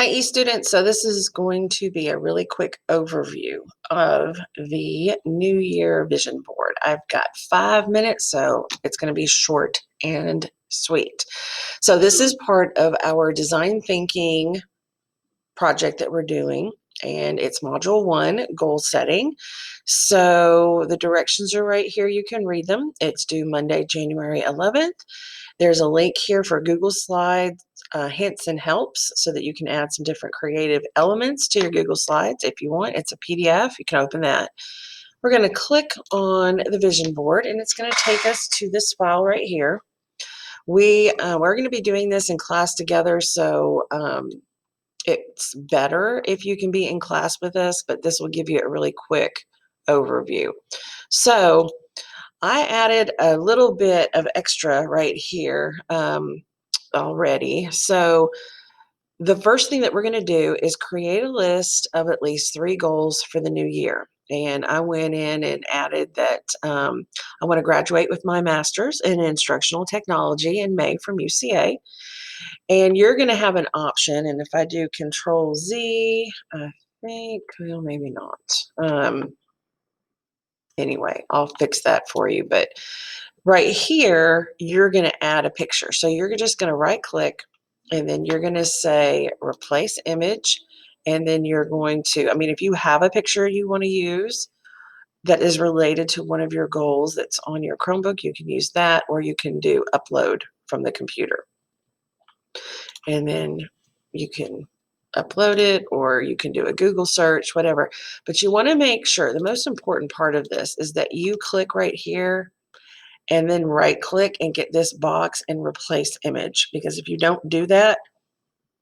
Hi, e-students. So this is going to be a really quick overview of the New Year Vision Board. I've got 5 minutes, so it's going to be short and sweet. So this is part of our design thinking project that we're doing, and it's module 1, goal setting. So the directions are right here. You can read them. It's due Monday, January 11th. There's a link here for Google Slides, hints and helps, so that you can add some different creative elements to your Google Slides if you want. It's a PDF. You can open that. We're going to click on the vision board, and it's going to take us to this file right here. We're going to be doing this in class together, so it's better if you can be in class with us, but this will give you a really quick overview. So I added a little bit of extra right here already. So the first thing that we're going to do is create a list of at least 3 goals for the new year. And I went in and added that I want to graduate with my master's in instructional technology in May from UCA. And you're going to have an option. And if I do Control Z, I think, well, maybe not. Anyway, I'll fix that for you. But right here, you're going to add a picture. So you're just going to right click, and then you're going to say replace image. And then you're going to, I mean, if you have a picture you want to use that is related to one of your goals that's on your Chromebook, you can use that, or you can do upload from the computer. And then you can upload it, or you can do a Google search, whatever. But you want to make sure the most important part of this is that you click right here and then right click and get this box and replace image. Because if you don't do that,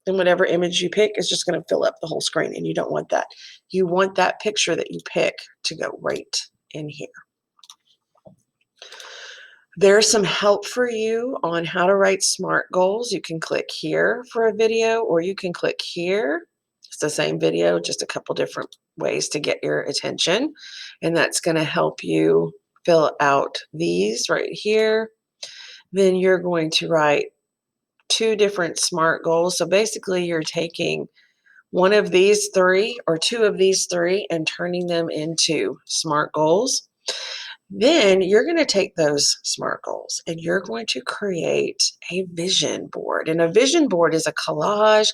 then whatever image you pick is just going to fill up the whole screen, and you don't want that. You want that picture that you pick to go right in here. There's some help for you on how to write SMART goals. You can click here for a video, or you can click here. It's the same video, just a couple different ways to get your attention. And that's going to help you fill out these right here. Then you're going to write 2 different SMART goals. So basically you're taking one of these 3 or 2 of these 3 and turning them into SMART goals. Then you're going to take those SMART goals and you're going to create a vision board. And a vision board is a collage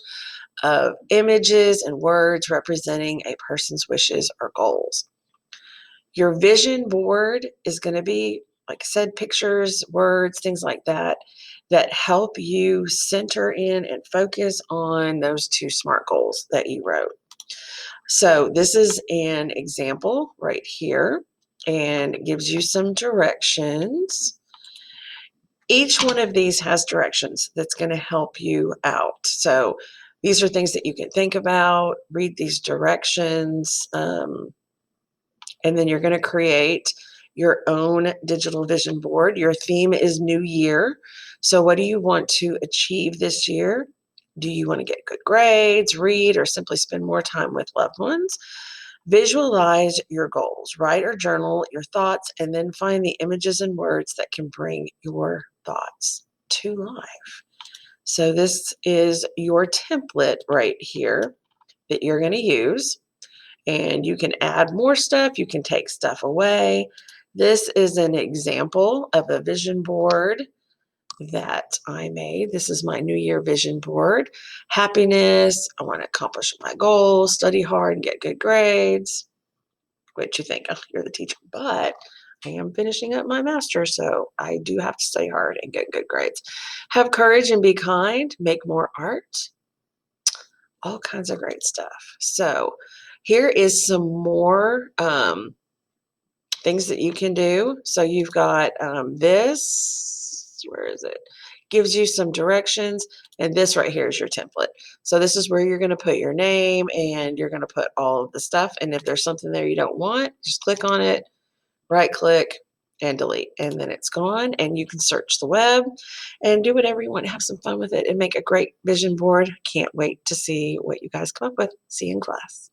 of images and words representing a person's wishes or goals. Your vision board is going to be, like I said, pictures, words, things like that, that help you center in and focus on those 2 SMART goals that you wrote. So this is an example right here, and it gives you some directions. Each one of these has directions that's going to help you out. So these are things that you can think about, read these directions, and then you're going to create your own digital vision board. Your theme is New Year. So what do you want to achieve this year? Do you want to get good grades, read, or simply spend more time with loved ones? Visualize your goals, write or journal your thoughts, and then find the images and words that can bring your thoughts to life. So this is your template right here that you're going to use, and you can add more stuff. You can take stuff away. This is an example of a vision board that I made. This is my New Year vision board. Happiness, I want to accomplish my goals, study hard and get good grades. What you think? Oh, you're the teacher, but I am finishing up my master's, so I do have to study hard and get good grades. Have courage and be kind, make more art, all kinds of great stuff. So here is some more things that you can do. So you've got this, where is it? Gives you some directions, and this right here is your template. So this is where you're going to put your name, and you're going to put all of the stuff. And if there's something there you don't want, just click on it, right click, and delete, and then it's gone. And you can search the web and do whatever you want. Have some fun with it and make a great vision board. Can't wait to see what you guys come up with. See you in class.